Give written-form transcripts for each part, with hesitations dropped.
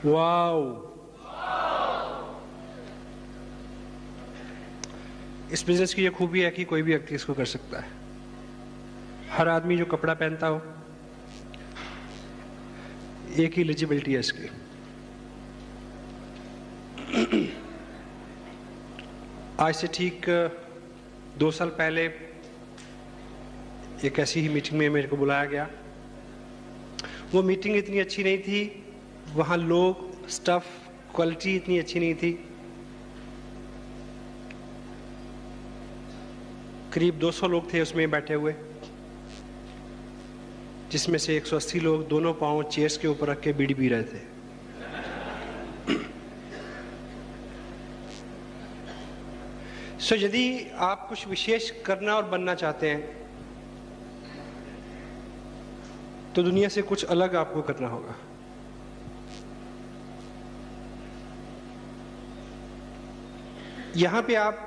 Wow, इस business की ये खूबी है कि कोई भी व्यक्ति इसको कर सकता है। हर आदमी जो कपड़ा पहनता हो, एक ही एलिजिबिलिटी है इसकी। आज से ठीक 2 साल पहले एक ऐसी ही मीटिंग में मेरे को बुलाया गया। वो मीटिंग इतनी अच्छी नहीं थी, वहाँ लोग, स्टाफ, क्वालिटी इतनी अच्छी नहीं थी। करीब 200 लोग थे उसमें बैठे हुए, जिसमें से 180 लोग दोनों पांव चेयर्स के ऊपर रख के बीड़ी पी रहे थे। सो यदि आप कुछ विशेष करना और बनना चाहते हैं तो दुनिया से कुछ अलग आपको करना होगा। यहां पे आप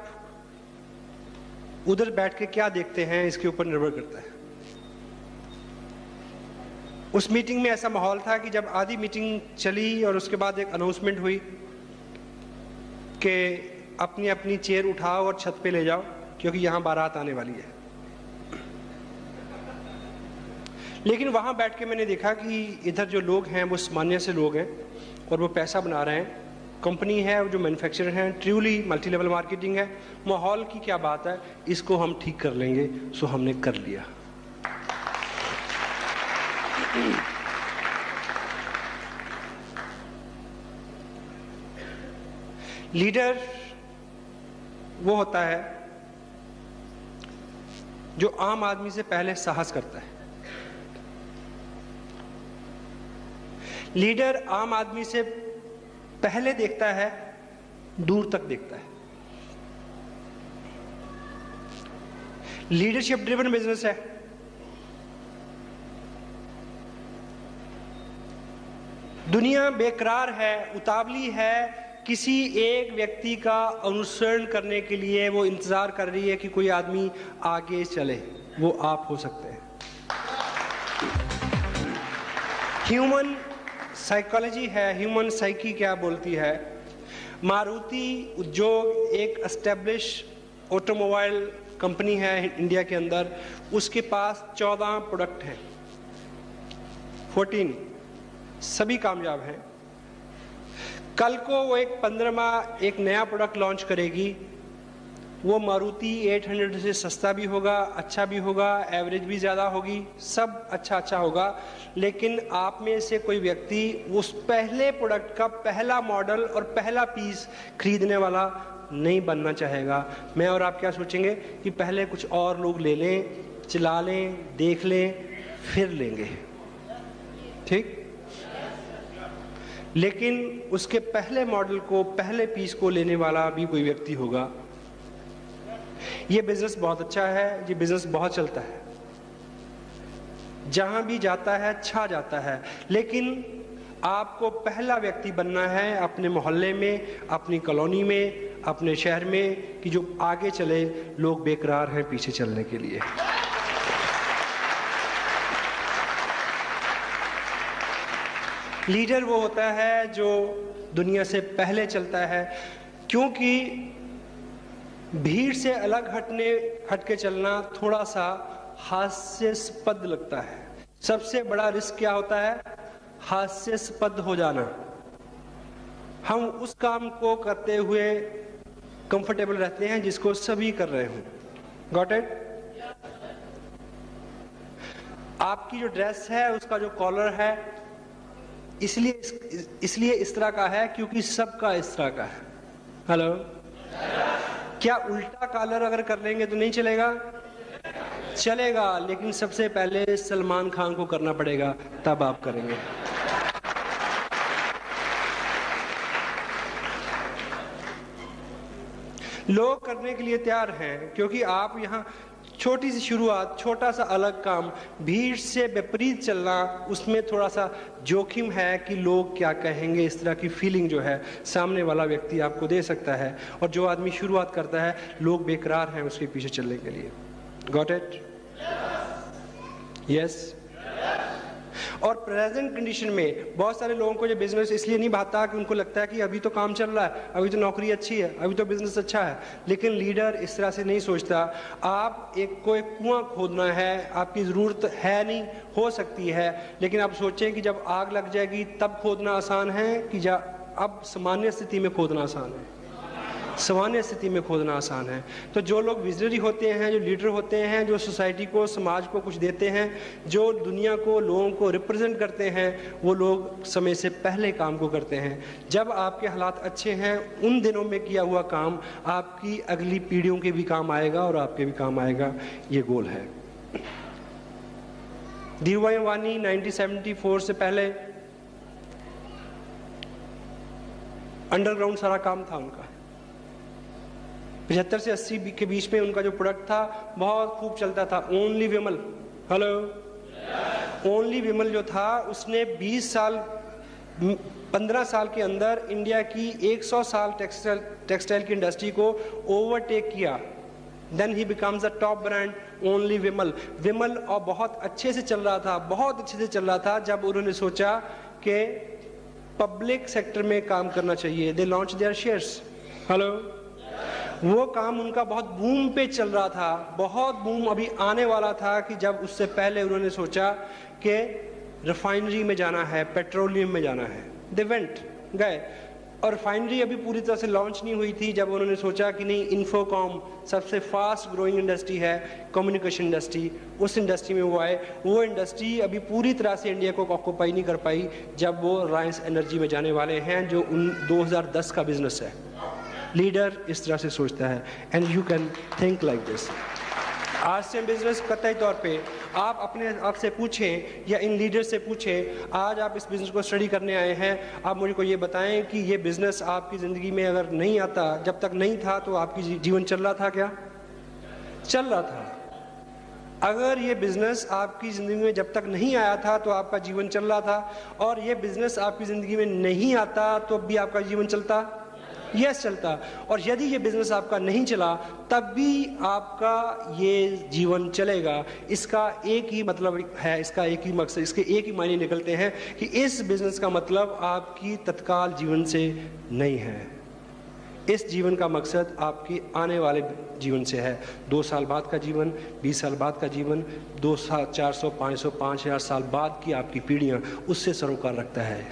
उधर बैठ के क्या देखते हैं इसके ऊपर निर्भर करता है। उस मीटिंग में ऐसा माहौल था कि जब आधी मीटिंग चली और उसके बाद एक अनाउंसमेंट हुई कि अपनी अपनी चेयर उठाओ और छत पे ले जाओ क्योंकि यहां बारात आने वाली है। लेकिन वहां बैठ के मैंने देखा कि इधर जो लोग हैं वो सामान्य से लोग हैं और वो पैसा बना रहे हैं। कंपनी है, जो मैन्युफैक्चरर हैं, ट्रूली मल्टी लेवल मार्केटिंग है। माहौल की क्या बात है, इसको हम ठीक कर लेंगे। सो हमने कर लिया। लीडर वो होता है जो आम आदमी से पहले साहस करता है। लीडर आम आदमी से पहले देखता है, दूर तक देखता है। लीडरशिप ड्रिवन बिजनेस है। दुनिया बेकरार है, उतावली है, किसी एक व्यक्ति का अनुसरण करने के लिए वो इंतजार कर रही है कि कोई आदमी आगे चले। वो आप हो सकते हैं। ह्यूमन साइकोलॉजी है, ह्यूमन साइकी क्या बोलती है। मारुति उद्योग एक एस्टेब्लिश ऑटोमोबाइल कंपनी है इंडिया के अंदर। उसके पास 14 प्रोडक्ट हैं, 14, सभी कामयाब हैं। कल को वो एक 15वां एक नया प्रोडक्ट लॉन्च करेगी। वो मारुति 800 से सस्ता भी होगा, अच्छा भी होगा, एवरेज भी ज़्यादा होगी, सब अच्छा होगा। लेकिन आप में से कोई व्यक्ति उस पहले प्रोडक्ट का पहला मॉडल और पहला पीस खरीदने वाला नहीं बनना चाहेगा। मैं और आप क्या सोचेंगे कि पहले कुछ और लोग ले लें, चला लें, देख लें, फिर लेंगे, ठीक। लेकिन उसके पहले मॉडल को, पहले पीस को लेने वाला भी कोई व्यक्ति होगा। ये बिजनेस बहुत अच्छा है, ये बिजनेस बहुत चलता है, जहां भी जाता है छा जाता है। लेकिन आपको पहला व्यक्ति बनना है अपने मोहल्ले में, अपनी कॉलोनी में, अपने शहर में, कि जो आगे चले। लोग बेकरार हैं पीछे चलने के लिए। लीडर वो होता है जो दुनिया से पहले चलता है, क्योंकि भीड़ से अलग हट के चलना थोड़ा सा हास्यास्पद लगता है। सबसे बड़ा रिस्क क्या होता है? हास्यास्पद हो जाना। हम उस काम को करते हुए कंफर्टेबल रहते हैं जिसको सभी कर रहे हों। Got it? आपकी जो ड्रेस है, उसका जो कॉलर है, इसलिए इस तरह का है क्योंकि सबका इस तरह का है। हेलो, क्या उल्टा कॉलर अगर कर लेंगे तो नहीं चलेगा? चलेगा, लेकिन सबसे पहले सलमान खान को करना पड़ेगा, तब आप करेंगे। लोग करने के लिए तैयार हैं क्योंकि आप यहाँ छोटी सी शुरुआत, छोटा सा अलग काम, भीड़ से विपरीत चलना, उसमें थोड़ा सा जोखिम है कि लोग क्या कहेंगे। इस तरह की फीलिंग जो है सामने वाला व्यक्ति आपको दे सकता है। और जो आदमी शुरुआत करता है, लोग बेकरार हैं उसके पीछे चलने के लिए। Got it? यस। और प्रेजेंट कंडीशन में बहुत सारे लोगों को ये बिजनेस इसलिए नहीं भाता कि उनको लगता है कि अभी तो काम चल रहा है, अभी तो नौकरी अच्छी है, अभी तो बिजनेस अच्छा है। लेकिन लीडर इस तरह से नहीं सोचता। आप एक कुआं खोदना है, आपकी ज़रूरत है नहीं, हो सकती है, लेकिन आप सोचें कि जब आग लग जाएगी तब खोदना आसान है कि अब सामान्य स्थिति में खोदना आसान है? सामान्य स्थिति में खोदना आसान है। तो जो लोग विजनरी होते हैं, जो लीडर होते हैं, जो सोसाइटी को, समाज को कुछ देते हैं, जो दुनिया को, लोगों को रिप्रेजेंट करते हैं, वो लोग समय से पहले काम को करते हैं। जब आपके हालात अच्छे हैं, उन दिनों में किया हुआ काम आपकी अगली पीढ़ियों के भी काम आएगा और आपके भी काम आएगा। ये गोल है। धीरूभाई अंबानी 1974 से पहले अंडरग्राउंड सारा काम था उनका। 75 से 80 के बीच में उनका जो प्रोडक्ट था बहुत खूब चलता था, ओनली विमल। हेलो, ओनली विमल जो था, उसने 15 साल के अंदर इंडिया की 100 साल टेक्सटाइल की इंडस्ट्री को ओवरटेक किया। Then he becomes the top brand only Vimal. Vimal और बहुत अच्छे से चल रहा था, बहुत अच्छे से चल रहा था, जब उन्होंने सोचा कि पब्लिक सेक्टर में काम करना चाहिए। They launch their shares. Hello, वो काम उनका बहुत बूम पे चल रहा था, बहुत बूम अभी आने वाला था, कि जब उससे पहले उन्होंने सोचा कि रिफाइनरी में जाना है, पेट्रोलियम में जाना है। दे वेंट, गए, और रिफाइनरी अभी पूरी तरह से लॉन्च नहीं हुई थी। जब उन्होंने सोचा कि नहीं, इन्फोकॉम सबसे फास्ट ग्रोइंग इंडस्ट्री है, कम्युनिकेशन इंडस्ट्री, उस इंडस्ट्री में वो आए। वो इंडस्ट्री अभी पूरी तरह से इंडिया को ऑक्यूपाई नहीं कर पाई, जब वो रिलायंस एनर्जी में जाने वाले हैं, जो 2010 का बिजनेस है। लीडर इस तरह से सोचता है, and you can think like this. आज से बिजनेस कतई तौर पे आप अपने आप से पूछें या इन लीडर से पूछें, आज आप इस बिजनेस को स्टडी करने आए हैं, आप मुझे को ये बताएं कि ये बिजनेस आपकी ज़िंदगी में अगर नहीं आता, जब तक नहीं था, तो आपकी जीवन चल रहा था क्या? चल रहा था। अगर ये बिजनेस आपकी ज़िंदगी में जब तक नहीं आया था तो आपका जीवन चल रहा था, और ये बिजनेस आपकी ज़िंदगी में नहीं आता तो भी आपका जीवन चलता? यस, चलता। और यदि ये बिजनेस आपका नहीं चला तब भी आपका ये जीवन चलेगा। इसका एक ही मतलब है, इसका एक ही मकसद, इसके एक ही मायने निकलते हैं कि इस बिजनेस का मतलब आपकी तत्काल जीवन से नहीं है। इस जीवन का मकसद आपकी आने वाले जीवन से है। 2 साल बाद का जीवन, 20 साल बाद का जीवन, 2 साल, 400, 500, 5000 साल बाद की आपकी पीढ़ियां, उससे सरोकार रखता है।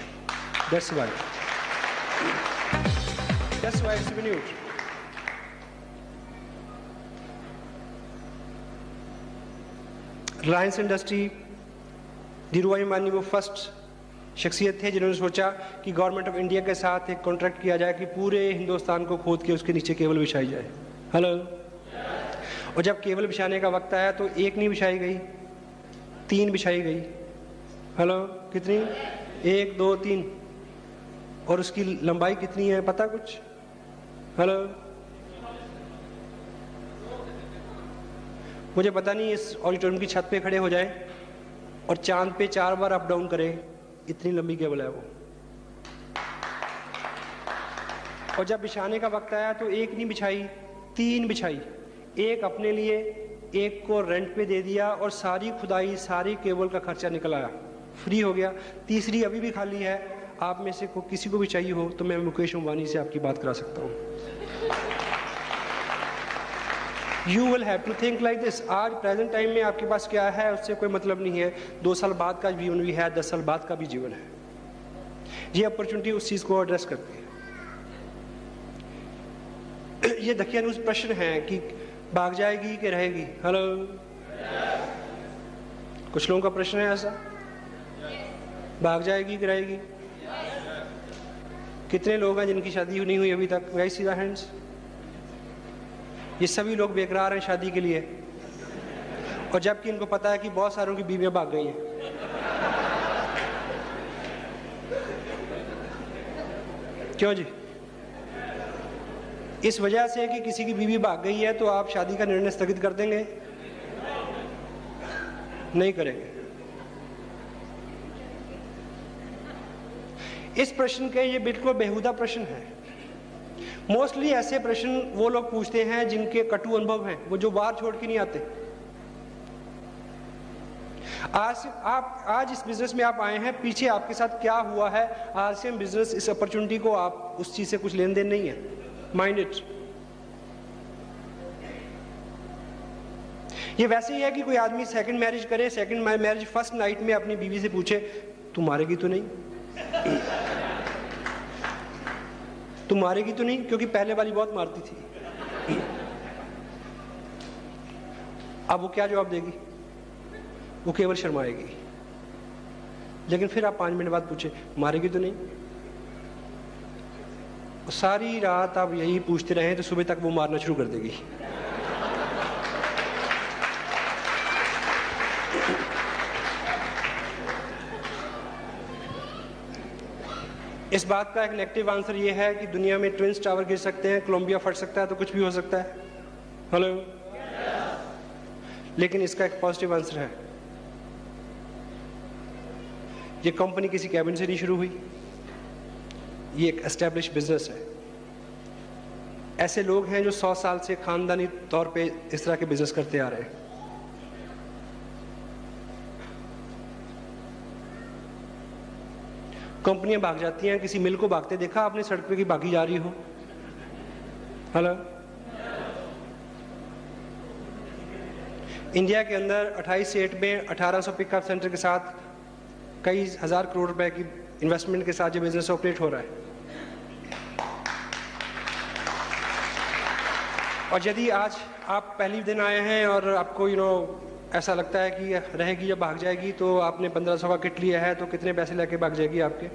That's why it's renewed. Reliance industry, Dhirubhai Ambani वो फर्स्ट शख्सियत थे जिन्होंने सोचा कि गवर्नमेंट ऑफ इंडिया के साथ एक कॉन्ट्रैक्ट किया जाए कि पूरे हिंदुस्तान को खोद के उसके नीचे केबल बिछाई जाए। हेलो, और जब केबल बिछाने का वक्त आया तो एक नहीं बिछाई गई, 3 बिछाई गई। हेलो, कितनी? 1, 2, 3। और उसकी लंबाई कितनी है पता कुछ? हेलो, मुझे पता नहीं, इस ऑडिटोरियम की छत पे खड़े हो जाए और चांद पे 4 बार अप डाउन करें, इतनी लंबी केबल है वो। और जब बिछाने का वक्त आया तो 1 नहीं बिछाई, 3 बिछाई। 1 अपने लिए, 1 को रेंट पे दे दिया, और सारी खुदाई, सारी केबल का खर्चा निकल आया, फ्री हो गया। तीसरी अभी भी खाली है। आप में से किसी को भी चाहिए हो तो मैं मुकेश अंबानी से आपकी बात करा सकता हूँ। You will have to think like this. आज प्रेजेंट टाइम में आपके पास क्या है उससे कोई मतलब नहीं है। 2 साल बाद का जीवन भी है, 10 साल बाद का भी जीवन है। ये अपॉर्चुनिटी उस चीज को एड्रेस करती है। ये धकिया न्यूज प्रश्न है कि भाग जाएगी कि रहेगी। हेलो, कुछ लोगों का प्रश्न है ऐसा, भाग जाएगी कि रहेगी? कितने लोग हैं जिनकी शादी नहीं हुई अभी तक? Rise see the hands. ये सभी लोग बेकरार हैं शादी के लिए, और जबकि इनको पता है कि बहुत सारों की बीवियां भाग गई हैं। क्यों जी? इस वजह से कि किसी की बीवी भाग गई है तो आप शादी का निर्णय स्थगित कर देंगे? नहीं करेंगे। इस प्रश्न के ये बिल्कुल बेहुदा प्रश्न है। मोस्टली ऐसे प्रश्न वो लोग पूछते हैं जिनके कटु अनुभव हैं, वो जो बाहर छोड़ के नहीं आते। आज इस बिजनेस में आप आए हैं, पीछे आपके साथ क्या हुआ है, RCM बिजनेस इस अपॉर्चुनिटी को, आप उस चीज से कुछ लेन देन नहीं है, माइंड इट। ये वैसे ही है कि कोई आदमी सेकंड मैरिज करे, सेकंड मैरिज फर्स्ट नाइट में अपनी बीवी से पूछे तू मारेगी तो नहीं, तू मारेगी तो नहीं, क्योंकि पहले वाली बहुत मारती थी। अब वो क्या जवाब देगी? वो केवल शर्माएगी। लेकिन फिर आप 5 मिनट बाद पूछे मारेगी तो नहीं, सारी रात आप यही पूछते रहे तो सुबह तक वो मारना शुरू कर देगी। इस बात का एक नेगेटिव आंसर ये है कि दुनिया में ट्विंस टावर गिर सकते हैं, कोलंबिया फट सकता है, तो कुछ भी हो सकता है। हेलो, लेकिन इसका एक पॉजिटिव आंसर है, ये कंपनी किसी कैबिन से नहीं शुरू हुई, ये एक एस्टेब्लिश बिजनेस है। ऐसे लोग हैं जो 100 साल से खानदानी तौर पे इस तरह के बिजनेस करते आ रहे हैं। कंपनियां भाग जाती हैं, किसी मिल को भागते देखा आपने सड़क पे की भागी जा रही हो? हेलो, इंडिया के अंदर 28 स्टेट में 1800 पिकअप सेंटर के साथ कई हजार करोड़ रुपए की इन्वेस्टमेंट के साथ ये बिजनेस ऑपरेट हो रहा है। और यदि आज आप पहली दिन आए हैं और आपको ऐसा लगता है कि रहेगी या भाग जाएगी, तो आपने 1500 का किट लिया है तो कितने पैसे लेके भाग जाएगी आपके?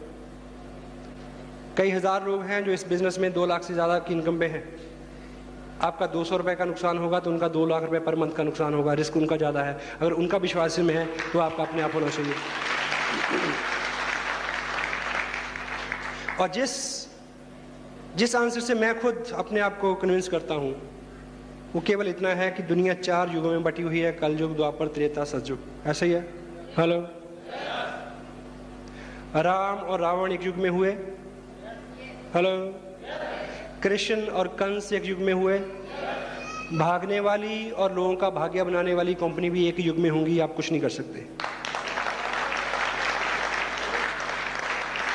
कई हजार लोग हैं जो इस बिजनेस में 2 लाख से ज़्यादा की इनकम पे हैं। आपका 200 रुपये का नुकसान होगा तो उनका 2 लाख रुपए पर मंथ का नुकसान होगा, रिस्क उनका ज़्यादा है। अगर उनका विश्वास में है तो आपका अपने आप होना चाहिए। और जिस आंसर से मैं खुद अपने आप को कन्विंस करता हूँ वो केवल इतना है कि दुनिया 4 युगों में बटी हुई है, कल युग, द्वापर, त्रेता, सतयुग। ऐसा ही है। हेलो, राम और रावण एक युग में हुए। हेलो, कृष्ण और कंस एक युग में हुए। भागने वाली और लोगों का भाग्य बनाने वाली कंपनी भी एक युग में होंगी, आप कुछ नहीं कर सकते।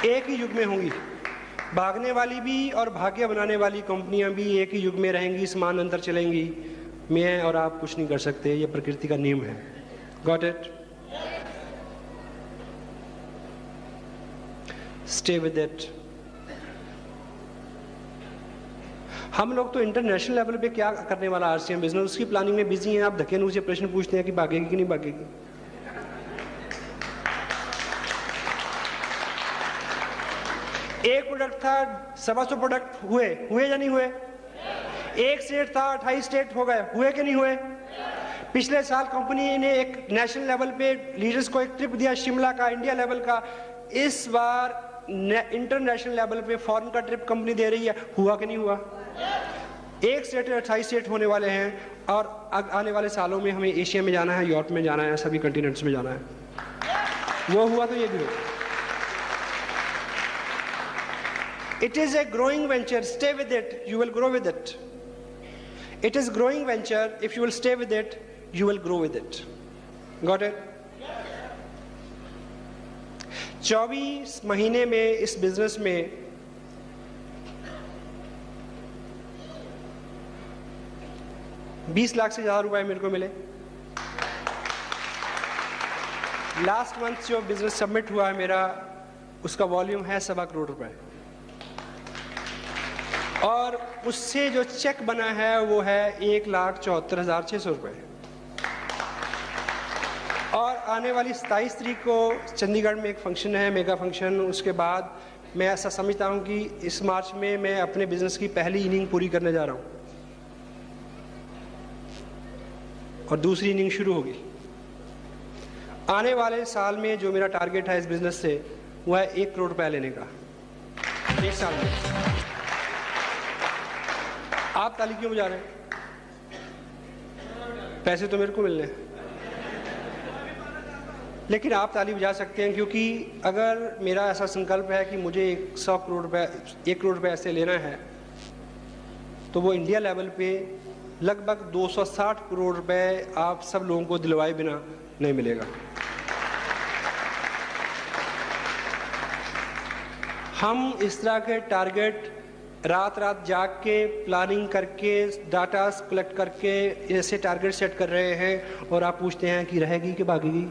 एक ही युग में होंगी, भागने वाली भी और भाग्य बनाने वाली कंपनियां भी एक ही युग में रहेंगी, समान अंतर चलेंगी। मैं और आप कुछ नहीं कर सकते, ये प्रकृति का नियम है। Got it? Stay with it. हम लोग तो इंटरनेशनल लेवल पे क्या करने वाला RCM बिजनेस, उसकी प्लानिंग में बिजी हैं। आप धक्के नुक्के प्रश्न पूछते हैं कि भागेगी कि नहीं भागेगी। एक प्रोडक्ट था, 125 प्रोडक्ट हुए या नहीं हुए? एक स्टेट था, 28 स्टेट हो गए, हुए कि नहीं हुए? पिछले साल कंपनी ने एक नेशनल लेवल पे लीडर्स को एक ट्रिप दिया, शिमला का, इंडिया लेवल का। इस बार इंटरनेशनल लेवल पे फॉरेन का ट्रिप कंपनी दे रही है, हुआ कि नहीं हुआ? एक स्टेट 28 स्टेट होने वाले हैं, और आने वाले सालों में हमें एशिया में जाना है, यूरोप में जाना है, सभी कंटिनेंट्स में जाना है। वो हुआ तो ये भी हुआ। It is a growing venture. Stay with it. You will grow with it. It is growing venture. If you will stay with it, you will grow with it. Got it? 24 महीने में इस बिजनेस में $20 लाख से ज्यादा रुपए मेरे को मिले। लास्ट मंथ जो बिजनेस सबमिट हुआ है मेरा, उसका वॉल्यूम है 1.25 करोड़ रुपए, और उससे जो चेक बना है वो है 1,74,600 रुपए। और आने वाली 27 तारीख को चंडीगढ़ में एक फंक्शन है, मेगा फंक्शन। उसके बाद मैं ऐसा समझता हूँ कि इस मार्च में मैं अपने बिजनेस की पहली इनिंग पूरी करने जा रहा हूँ और दूसरी इनिंग शुरू होगी। आने वाले साल में जो मेरा टारगेट है इस बिजनेस से, वो है 1 करोड़ रुपया लेने का 1 साल में। आप ताली क्यों बजा रहे हैं? पैसे तो मेरे को मिलने हैं, लेकिन आप ताली बजा सकते हैं, क्योंकि अगर मेरा ऐसा संकल्प है कि मुझे 1 करोड़ रुपए ऐसे लेना है, तो वो इंडिया लेवल पे लगभग 260 करोड़ रुपए आप सब लोगों को दिलवाए बिना नहीं मिलेगा। हम इस तरह के टारगेट रात रात जाग के प्लानिंग करके डाटा कलेक्ट करके ऐसे टारगेट सेट कर रहे हैं और आप पूछते हैं कि रहेगी कि भागेगी।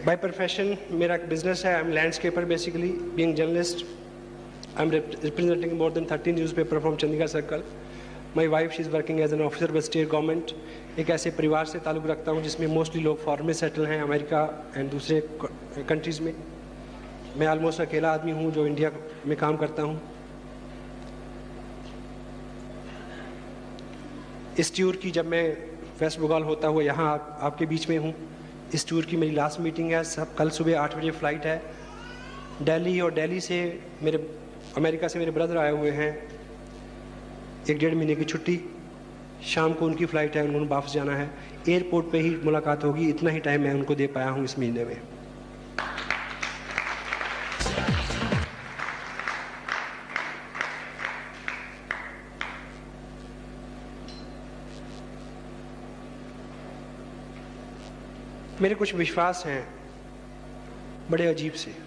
बाय प्रोफेशन मेरा एक बिजनेस है। I am landscaper basically, being journalist. I'm representing more than 13 newspaper from Chandigarh Circle. My wife, she's working as an officer with state government. एक ऐसे परिवार से ताल्लुक़ रखता हूँ जिसमें मोस्टली लोग फॉरेन में सेटल हैं, अमेरिका एंड दूसरे कंट्रीज़ में। मैं ऑलमोस्ट अकेला आदमी हूँ जो इंडिया में काम करता हूँ। इस टूर की जब मैं वेस्ट बंगाल होता हुआ यहाँ आपके बीच में हूँ, इस टूर की मेरी लास्ट मीटिंग है। सब कल सुबह 8 बजे फ़्लाइट है दिल्ली, और दिल्ली से अमेरिका से मेरे ब्रदर आए हुए हैं। 1-1.5 महीने की छुट्टी, शाम को उनकी फ़्लाइट है, उन्होंने वापस जाना है। एयरपोर्ट पे ही मुलाकात होगी, इतना ही टाइम मैं उनको दे पाया हूँ इस महीने में। मेरे कुछ विश्वास हैं बड़े अजीब से।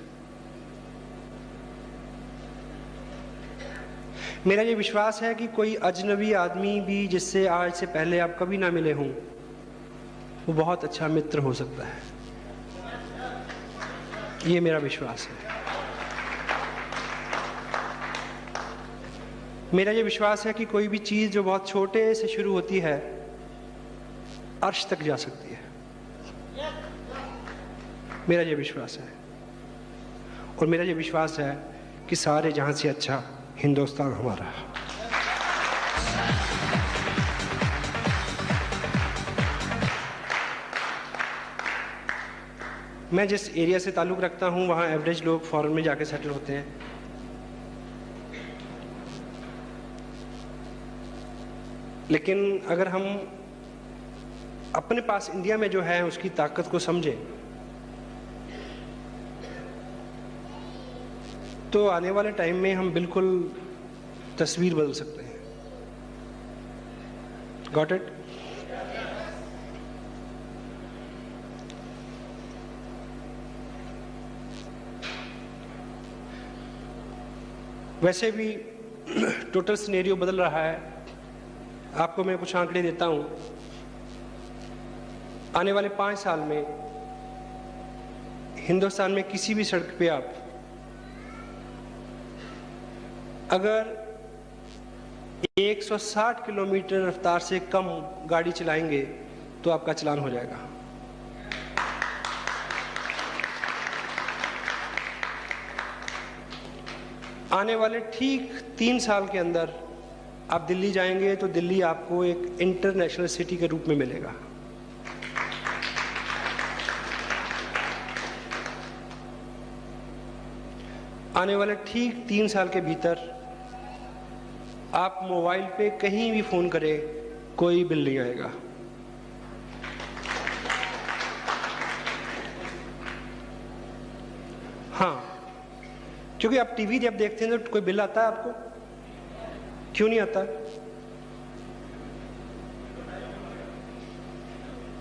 मेरा ये विश्वास है कि कोई अजनबी आदमी भी जिससे आज से पहले आप कभी ना मिले हों, वो बहुत अच्छा मित्र हो सकता है। ये मेरा विश्वास है। मेरा ये विश्वास है कि कोई भी चीज़ जो बहुत छोटे से शुरू होती है, अर्श तक जा सकती है। मेरा ये विश्वास है। और मेरा ये विश्वास है कि सारे जहां से अच्छा हिंदुस्तान हमारा। मैं जिस एरिया से ताल्लुक़ रखता हूं, वहां एवरेज लोग फॉरेन में जाके सेटल होते हैं। लेकिन अगर हम अपने पास इंडिया में जो है उसकी ताकत को समझें, तो आने वाले टाइम में हम बिल्कुल तस्वीर बदल सकते हैं। Got it? वैसे भी टोटल सिनेरियो बदल रहा है। आपको मैं कुछ आंकड़े देता हूं। आने वाले 5 साल में हिंदुस्तान में किसी भी सड़क पे आप अगर 160 किलोमीटर रफ्तार से कम गाड़ी चलाएंगे तो आपका चालान हो जाएगा। आने वाले ठीक 3 साल के अंदर आप दिल्ली जाएंगे तो दिल्ली आपको एक इंटरनेशनल सिटी के रूप में मिलेगा। आने वाले ठीक 3 साल के भीतर आप मोबाइल पे कहीं भी फोन करें, कोई बिल नहीं आएगा। हाँ, क्योंकि आप टीवी जब देखते हैं तो कोई बिल आता है आपको? क्यों नहीं आता?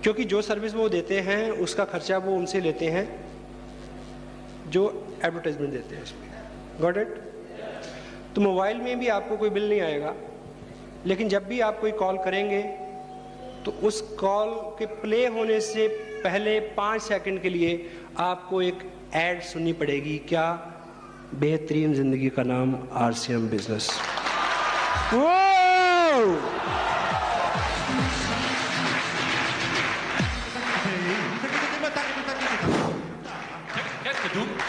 क्योंकि जो सर्विस वो देते हैं उसका खर्चा वो उनसे लेते हैं जो एडवर्टाइजमेंट देते हैं इसमें। Got it? तो मोबाइल में भी आपको कोई बिल नहीं आएगा, लेकिन जब भी आप कोई कॉल करेंगे तो उस कॉल के प्ले होने से पहले 5 सेकंड के लिए आपको एक एड सुननी पड़ेगी। क्या? बेहतरीन जिंदगी का नाम RCM business.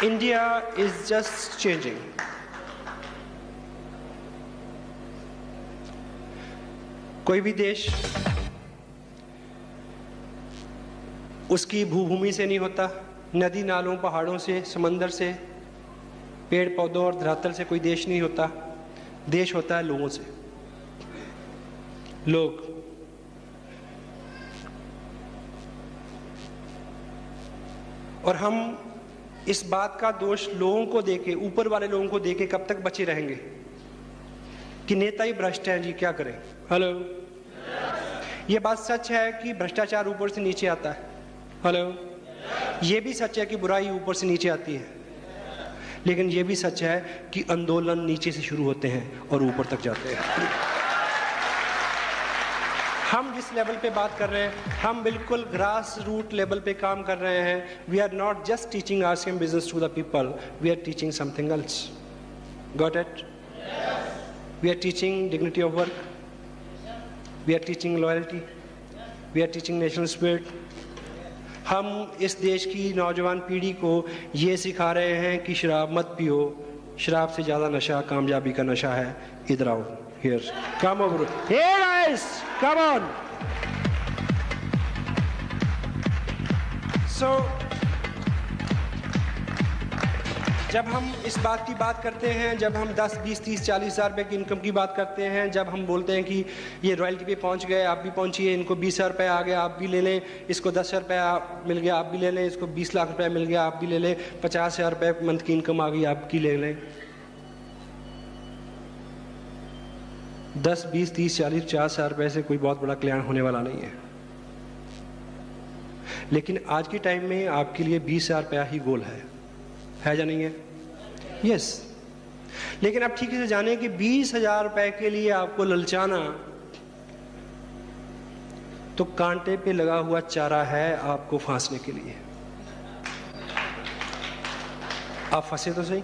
India is just changing. कोई भी देश उसकी भूभूमि से नहीं होता, नदी नालों, पहाड़ों से, समंदर से, पेड़ पौधों और धरातल से कोई देश नहीं होता। देश होता है लोगों से। लोग। और हम इस बात का दोष लोगों को देके, ऊपर वाले लोगों को देके कब तक बचे रहेंगे कि नेता ही भ्रष्ट हैं जी, क्या करें? हेलो, ये बात सच है कि भ्रष्टाचार ऊपर से नीचे आता है। हेलो, ये भी सच है कि बुराई ऊपर से नीचे आती है, लेकिन ये भी सच है कि आंदोलन नीचे से शुरू होते हैं और ऊपर तक जाते हैं। हम जिस लेवल पे बात कर रहे हैं, हम बिल्कुल ग्रास रूट लेवल पे काम कर रहे हैं। We are not just teaching RCM business to the people, we are teaching something else. Got it? We are teaching dignity of work, we are teaching loyalty, we are teaching national spirit. हम इस देश की नौजवान पीढ़ी को ये सिखा रहे हैं कि शराब मत पियो, शराब से ज़्यादा नशा कामयाबी का नशा है। इधर आओ, here, come over, here guys, come on. So, जब हम इस बात की बात करते हैं, जब हम 10, 20, 30, 40 हज़ार रुपये की इनकम की बात करते हैं, जब हम बोलते हैं कि ये रॉयल्टी पे पहुंच गए, आप भी पहुंचिए, इनको 20,000 रुपये आ गया, आप भी ले लें, इसको 10,000 रुपये मिल गया, आप भी ले लें, इसको 20 लाख रुपये मिल गया, आप भी ले लें, 50,000 रुपये मंथ की इनकम आ गई, आपकी ले लें। 10, 20, 30, 40, 50,000 रुपये से कोई बहुत बड़ा कल्याण होने वाला नहीं है। लेकिन आज के टाइम में आपके लिए 20,000 रुपया ही गोल है या नहीं है? यस। लेकिन आप ठीक से जाने कि 20,000 रुपए के लिए आपको ललचाना तो कांटे पे लगा हुआ चारा है आपको फांसने के लिए। आप फंसे तो सही,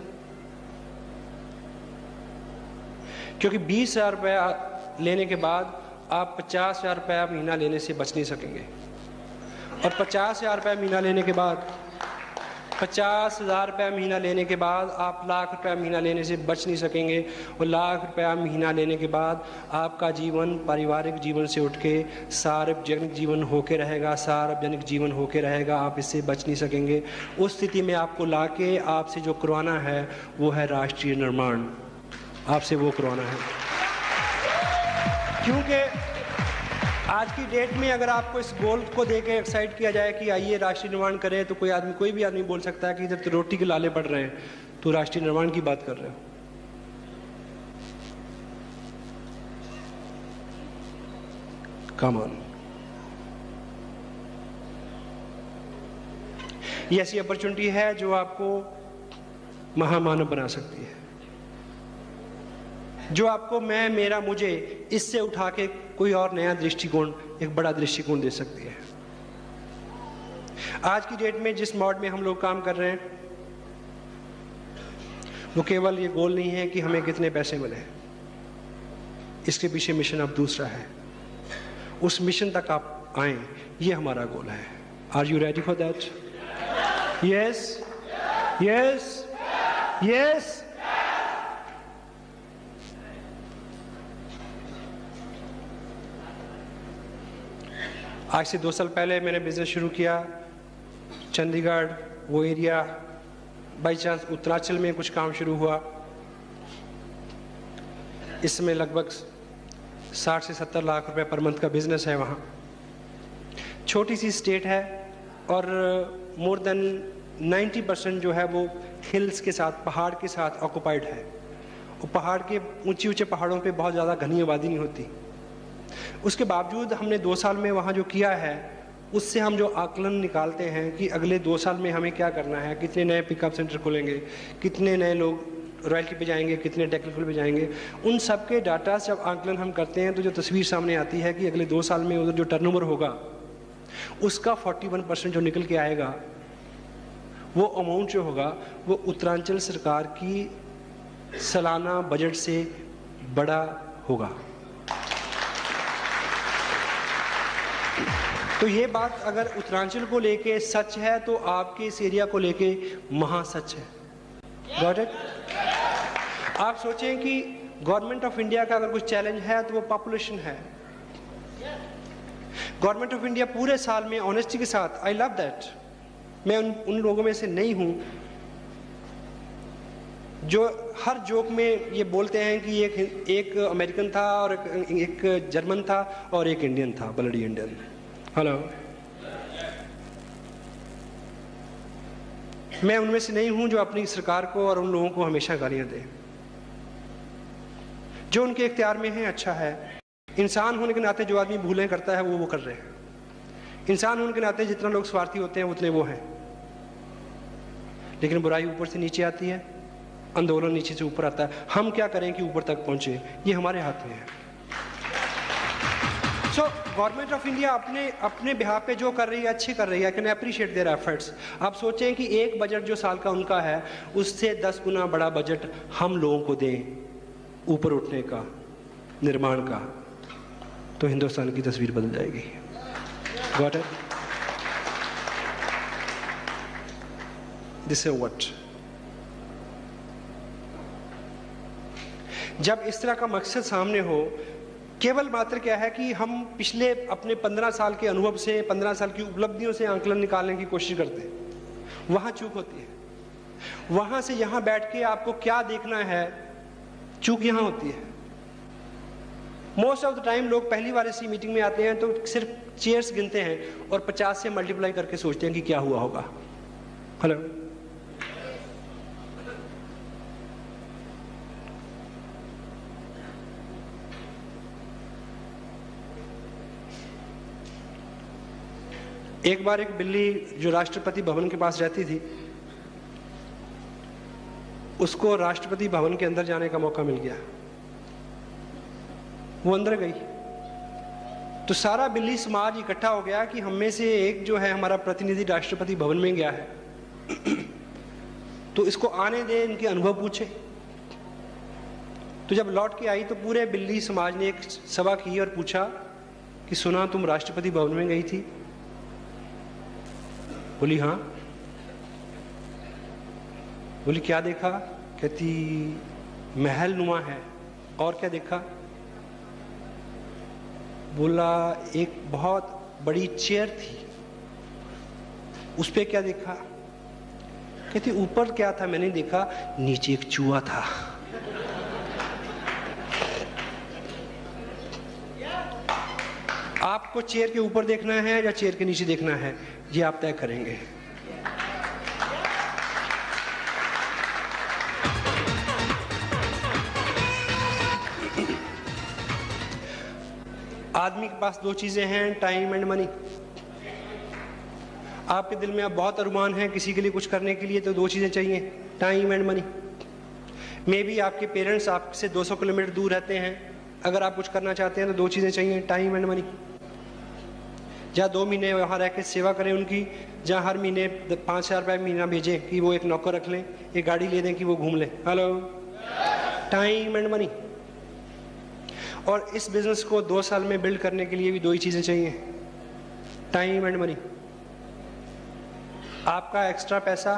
क्योंकि 20,000 रुपया लेने के बाद आप 50,000 रुपया महीना लेने से बच नहीं सकेंगे, और 50,000 रुपया महीना लेने के बाद 50,000 रुपया महीना लेने के बाद आप लाख रुपया महीना लेने से बच नहीं सकेंगे, और लाख रुपया महीना लेने के बाद आपका जीवन पारिवारिक जीवन से उठ के सार्वजनिक जीवन होके रहेगा, सार्वजनिक जीवन होके रहेगा, आप इससे बच नहीं सकेंगे। उस स्थिति में आपको लाके आपसे जो करवाना है वो है राष्ट्रीय निर्माण, आपसे वो करवाना है। क्योंकि आज की डेट में अगर आपको इस गोल को देकर एक्साइट किया जाए कि आइए राष्ट्रीय निर्माण करें, तो कोई भी आदमी बोल सकता है कि इधर तो रोटी के लाले पड़ रहे हैं, तो राष्ट्रीय निर्माण की बात कर रहे हो। Come on. ये ऐसी अपॉर्चुनिटी है जो आपको महामानव बना सकती है, जो आपको मैं, मेरा, मुझे इससे उठा के कोई और नया दृष्टिकोण, एक बड़ा दृष्टिकोण दे सकती है। आज की डेट में जिस मोड में हम लोग काम कर रहे हैं, वो केवल ये गोल नहीं है कि हमें कितने पैसे मिले, इसके पीछे मिशन अब दूसरा है। उस मिशन तक आप आए, ये हमारा गोल है। Are you ready for that? Yes, yes, yes. आज से 2 साल पहले मैंने बिजनेस शुरू किया चंडीगढ़, वो एरिया, बाई चांस उत्तरांचल में कुछ काम शुरू हुआ। इसमें लगभग 60 से 70 लाख रुपए पर मंथ का बिजनेस है। वहाँ छोटी सी स्टेट है और मोर देन 90% जो है वो हिल्स के साथ, पहाड़ के साथ ऑक्युपाइड है। और पहाड़ के ऊंचे ऊंचे पहाड़ों पे बहुत ज़्यादा घनी आबादी नहीं होती। उसके बावजूद हमने 2 साल में वहाँ जो किया है, उससे हम जो आकलन निकालते हैं कि अगले 2 साल में हमें क्या करना है, कितने नए पिकअप सेंटर खोलेंगे, कितने नए लोग रॉयल्टी पे जाएंगे, कितने टेक्निकल पे जाएंगे, उन सब के डाटा जब आकलन हम करते हैं तो जो तस्वीर सामने आती है कि अगले 2 साल में उधर जो टर्नओवर होगा उसका 41% जो निकल के आएगा, वो अमाउंट जो होगा वो उत्तरांचल सरकार की सालाना बजट से बड़ा होगा। तो ये बात अगर उत्तरांचल को लेके सच है तो आपके इस एरिया को लेके महासच है। Got it? आप सोचें कि गवर्नमेंट ऑफ इंडिया का अगर कुछ चैलेंज है तो वो पॉपुलेशन है। गवर्नमेंट ऑफ इंडिया पूरे साल में ऑनेस्टी के साथ, आई लव दैट, मैं उन लोगों में से नहीं हूं जो हर जोक में ये बोलते हैं कि एक अमेरिकन था और एक जर्मन था और एक इंडियन था, ब्लडी इंडियन। हेलो, मैं उनमें से नहीं हूं जो अपनी सरकार को और उन लोगों को हमेशा गालियां दे। जो उनके इख्तियार में है अच्छा है। इंसान होने के नाते जो आदमी भूलें करता है वो कर रहे हैं। इंसान होने के नाते जितना लोग स्वार्थी होते हैं उतने वो हैं। लेकिन बुराई ऊपर से नीचे आती है, आंदोलन नीचे से ऊपर आता है। हम क्या करें कि ऊपर तक पहुंचे, ये हमारे हाथ में है। सो गवर्नमेंट ऑफ इंडिया अपने बिहाफ पे जो कर रही है अच्छी कर रही है। I can appreciate their efforts. आप सोचें कि एक बजट जो साल का उनका है उससे 10 गुना बड़ा बजट हम लोगों को दें ऊपर उठने का, निर्माण का, तो हिंदुस्तान की तस्वीर बदल जाएगी। Got it? This is what. जब इस तरह का मकसद सामने हो, केवल मात्र क्या है कि हम पिछले अपने 15 साल के अनुभव से, 15 साल की उपलब्धियों से आंकलन निकालने की कोशिश करते हैं, वहां चूक होती है। वहां से यहां बैठ के आपको क्या देखना है, चूक यहां होती है। मोस्ट ऑफ द टाइम लोग पहली बार इसी मीटिंग में आते हैं तो सिर्फ चेयर्स गिनते हैं और 50 से मल्टीप्लाई करके सोचते हैं कि क्या हुआ होगा। हेलो, एक बार एक बिल्ली जो राष्ट्रपति भवन के पास रहती थी, उसको राष्ट्रपति भवन के अंदर जाने का मौका मिल गया। वो अंदर गई तो सारा बिल्ली समाज इकट्ठा हो गया कि हम में से एक जो है हमारा प्रतिनिधि राष्ट्रपति भवन में गया है तो इसको आने दे, इनके अनुभव पूछे। तो जब लौट के आई तो पूरे बिल्ली समाज ने एक सभा की और पूछा कि सुना तुम राष्ट्रपति भवन में गई थी? बोली हाँ। बोली क्या देखा? कहती महल नुमा है। और क्या देखा? बोला एक बहुत बड़ी चेयर थी। उस पे क्या देखा? कहती ऊपर क्या था मैंने देखा, नीचे एक चूहा था। आपको चेयर के ऊपर देखना है या चेयर के नीचे देखना है, ये आप तय करेंगे। आदमी के पास 2 चीजें हैं, टाइम एंड मनी। आपके दिल में अब बहुत अरमान है किसी के लिए कुछ करने के लिए, तो 2 चीजें चाहिए, time and money. May be आपके पेरेंट्स आपसे 200 किलोमीटर दूर रहते हैं, अगर आप कुछ करना चाहते हैं तो 2 चीजें चाहिए, टाइम एंड मनी। जहाँ 2 महीने वहाँ रह के सेवा करें उनकी, जहाँ हर महीने 5,000 रुपये महीना भेजें कि वो एक नौकर रख लें, एक गाड़ी ले दें कि वो घूम लें। Hello, time and money. और इस बिजनेस को 2 साल में बिल्ड करने के लिए भी 2 ही चीजें चाहिए, टाइम एंड मनी। आपका एक्स्ट्रा पैसा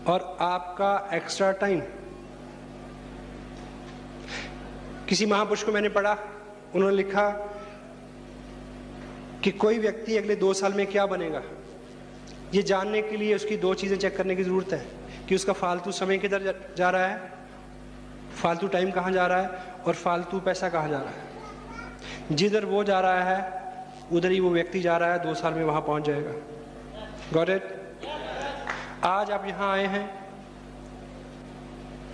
और आपका एक्स्ट्रा टाइम। किसी महापुरुष को मैंने पढ़ा, उन्होंने लिखा कि कोई व्यक्ति अगले 2 साल में क्या बनेगा, ये जानने के लिए उसकी 2 चीजें चेक करने की जरूरत है कि उसका फालतू समय किधर जा रहा है, फालतू टाइम कहाँ जा रहा है, और फालतू पैसा कहाँ जा रहा है। जिधर वो जा रहा है उधर ही वो व्यक्ति जा रहा है, 2 साल में वहां पहुंच जाएगा। Got it? आज आप यहां आए हैं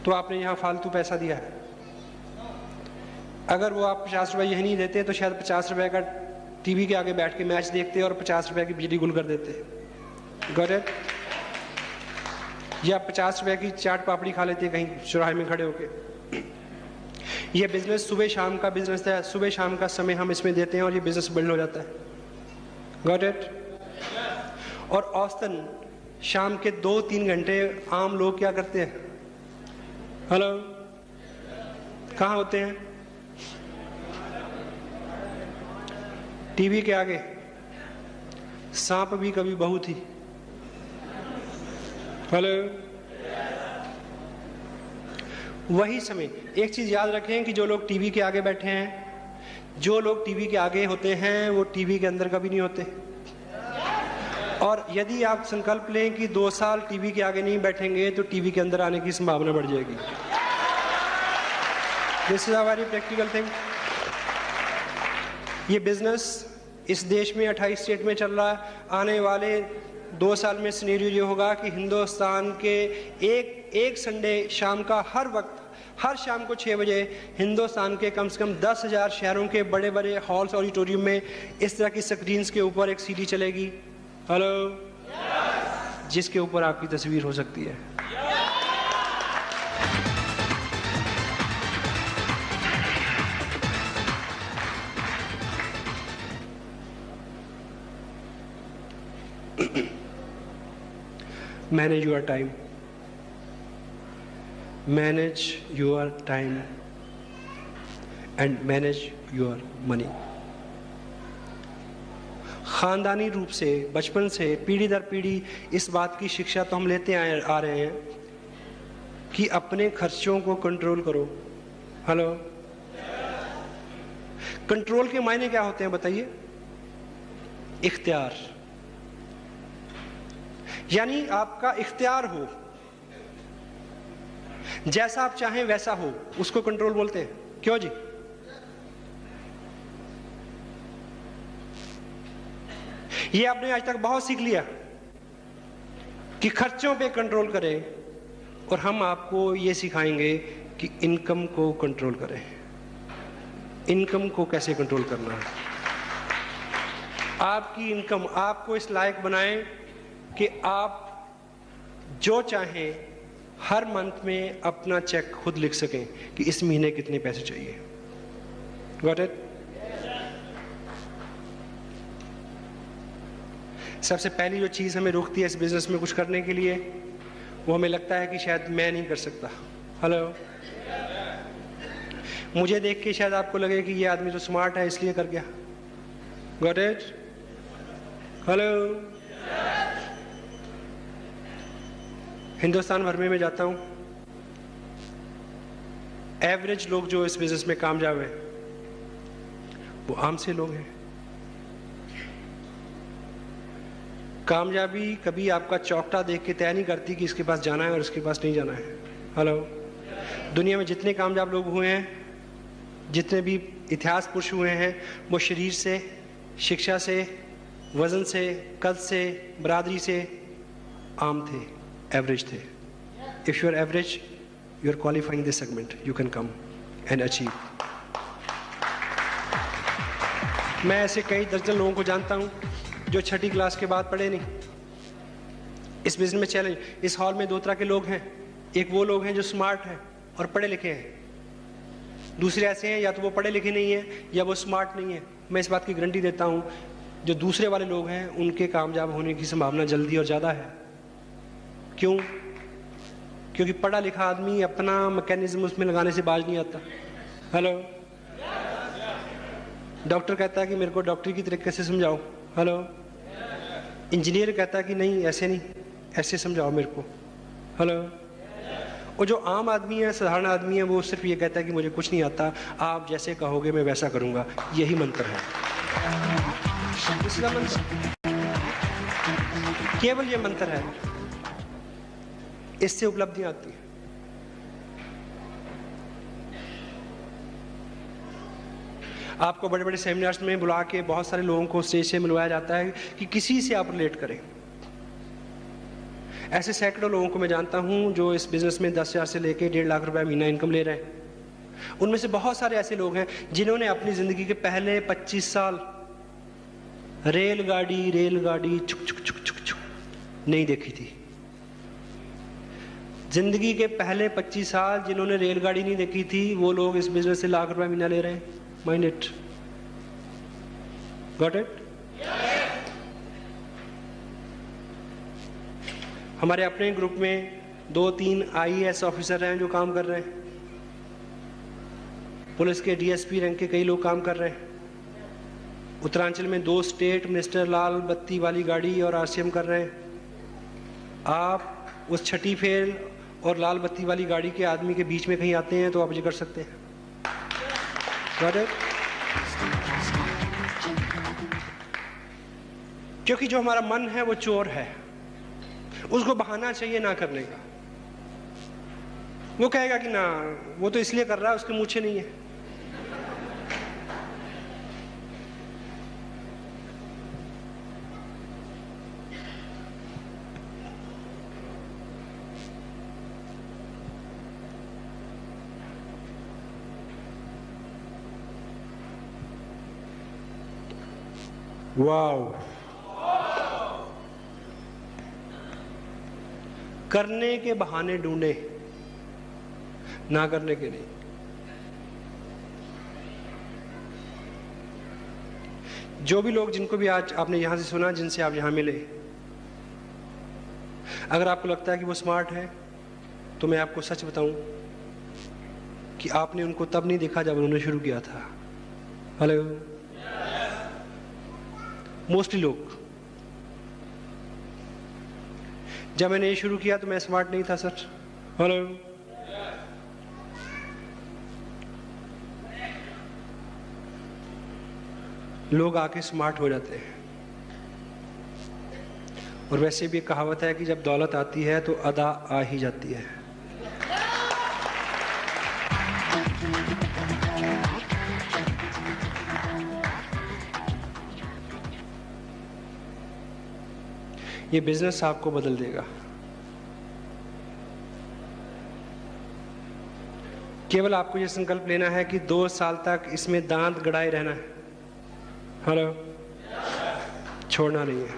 तो आपने यहां फालतू पैसा दिया है। अगर वो आप 50 रुपये यही नहीं देते तो शायद 50 रुपये का टीवी के आगे बैठ के मैच देखते और 50 रुपये की बिजली गुल कर देते। Got it? या 50 रुपये की चाट पापड़ी खा लेते कहीं चौराहे में खड़े होके। ये बिजनेस सुबह शाम का बिजनेस है, सुबह शाम का समय हम इसमें देते हैं और ये बिजनेस बिल्ड हो जाता है। Got it? और औसतन शाम के 2-3 घंटे आम लोग क्या करते हैं? हेलो, कहाँ होते हैं? टीवी के आगे। सांप भी कभी बहू थी। हेलो, वही समय। एक चीज याद रखें कि जो लोग टीवी के आगे बैठे हैं, जो लोग टीवी के आगे होते हैं वो टीवी के अंदर कभी नहीं होते। और यदि आप संकल्प लें कि 2 साल टीवी के आगे नहीं बैठेंगे तो टीवी के अंदर आने की संभावना बढ़ जाएगी। This is a very practical thing. ये बिजनेस इस देश में 28 स्टेट में चल रहा है। आने वाले 2 साल में सिनेरियो ये होगा कि हिंदुस्तान के एक संडे शाम का हर वक्त, हर शाम को 6 बजे हिंदुस्तान के कम से कम 10,000 शहरों के बड़े बड़े हॉल्स ऑडिटोरियम में इस तरह की स्क्रीन्स के ऊपर एक सीडी चलेगी, हेलो, जिसके ऊपर आपकी तस्वीर हो सकती है। Manage your time. Manage your time and manage your money. खानदानी रूप से बचपन से पीढ़ी दर पीढ़ी इस बात की शिक्षा तो हम लेते आ रहे हैं कि अपने खर्चों को कंट्रोल करो। हेलो, कंट्रोल के मायने क्या होते हैं बताइए? इख्तियार, यानी आपका इख्तियार हो, जैसा आप चाहें वैसा हो, उसको कंट्रोल बोलते हैं। क्यों जी? ये आपने आज तक बहुत सीख लिया कि खर्चों पे कंट्रोल करें, और हम आपको ये सिखाएंगे कि इनकम को कंट्रोल करें। इनकम को कैसे कंट्रोल करना है? आपकी इनकम आपको इस लायक बनाएं कि आप जो चाहें हर मंथ में अपना चेक खुद लिख सकें कि इस महीने कितने पैसे चाहिए। Got it? सबसे पहली जो चीज़ हमें रोकती है इस बिजनेस में कुछ करने के लिए, वो हमें लगता है कि शायद मैं नहीं कर सकता। हेलो, मुझे देख के शायद आपको लगे कि ये आदमी तो स्मार्ट है इसलिए कर गया। Got it? हेलो, हिंदुस्तान भर में मैं जाता हूं, एवरेज लोग जो इस बिजनेस में कामयाब हैं वो आम से लोग हैं। कामयाबी कभी आपका चौकटा देख के तय नहीं करती कि इसके पास जाना है और इसके पास नहीं जाना है। हेलो, दुनिया में जितने कामयाब लोग हुए हैं, जितने भी इतिहास पुरुष हुए हैं, वो शरीर से, शिक्षा से, वजन से, कद से, बरादरी से आम थे, एवरेज थे। If you are average, you are qualifying this segment, you can come and achieve. मैं ऐसे कई दर्जन लोगों को जानता हूं जो 6ठी क्लास के बाद पढ़े नहीं। इस बिजनेस में चैलेंज, इस हॉल में 2 तरह के लोग हैं। एक वो लोग हैं जो स्मार्ट हैं और पढ़े लिखे हैं, दूसरे ऐसे हैं या तो वो पढ़े लिखे नहीं हैं या वो स्मार्ट नहीं है। मैं इस बात की गारंटी देता हूं, जो दूसरे वाले लोग हैं उनके कामयाब होने की संभावना जल्दी और ज़्यादा है। क्यों? क्योंकि पढ़ा लिखा आदमी अपना मैकेनिज्म उसमें लगाने से बाज नहीं आता। हेलो, डॉक्टर कहता है कि मेरे को डॉक्टरी की तरीके से समझाओ। हेलो, इंजीनियर कहता है कि नहीं ऐसे नहीं, ऐसे समझाओ मेरे को। हेलो, और जो आम आदमी है, साधारण आदमी है, वो सिर्फ ये कहता है कि मुझे कुछ नहीं आता, आप जैसे कहोगे मैं वैसा करूंगा। यही मंत्र है, इसका मंत्र, केवल ये मंत्र है, इससे उपलब्धियां आती है। आपको बड़े बड़े सेमिनार्स में बुला के बहुत सारे लोगों को स्टेज से मिलवाया जाता है कि किसी से आप रिलेट करें। ऐसे सैकड़ों लोगों को मैं जानता हूं जो इस बिजनेस में 10,000 से लेकर 1.5 लाख रुपए महीना इनकम ले रहे हैं। उनमें से बहुत सारे ऐसे लोग हैं जिन्होंने अपनी जिंदगी के पहले 25 साल रेलगाड़ी चुक चुक चुक चुक चुक नहीं देखी थी। जिंदगी के पहले 25 साल जिन्होंने रेलगाड़ी नहीं देखी थी, वो लोग इस बिजनेस से लाख रुपए महीना ले रहे हैं। Mind it, got it? हमारे अपने ग्रुप में 2-3 IAS ऑफिसर हैं जो काम कर रहे हैं। पुलिस के DSP रैंक के कई लोग काम कर रहे हैं। उत्तरांचल में 2 स्टेट मिनिस्टर लाल बत्ती वाली गाड़ी और RCM कर रहे हैं। आप उस छठी फेल और लाल बत्ती वाली गाड़ी के आदमी के बीच में कहीं आते हैं तो आप ये कर सकते हैं। Got it? क्योंकि जो हमारा मन है वो चोर है, उसको बहाना चाहिए ना करने का। वो कहेगा कि ना, वो तो इसलिए कर रहा है, उसके मूछें नहीं है। वाव। करने के बहाने ढूंढे, ना करने के नहीं। जो भी लोग, जिनको भी आज आपने यहां से सुना, जिनसे आप यहां मिले, अगर आपको लगता है कि वो स्मार्ट है, तो मैं आपको सच बताऊं कि आपने उनको तब नहीं देखा जब उन्होंने शुरू किया था। हेलो। मोस्टली लोग, जब मैंने ये शुरू किया तो मैं स्मार्ट नहीं था सर। हेलो। लोग आके स्मार्ट हो जाते हैं। और वैसे भी एक कहावत है कि जब दौलत आती है तो अदा आ ही जाती है। ये बिजनेस आपको बदल देगा। केवल आपको ये संकल्प लेना है कि 2 साल तक इसमें दांत गड़ाए रहना है। हेलो। छोड़ना नहीं है।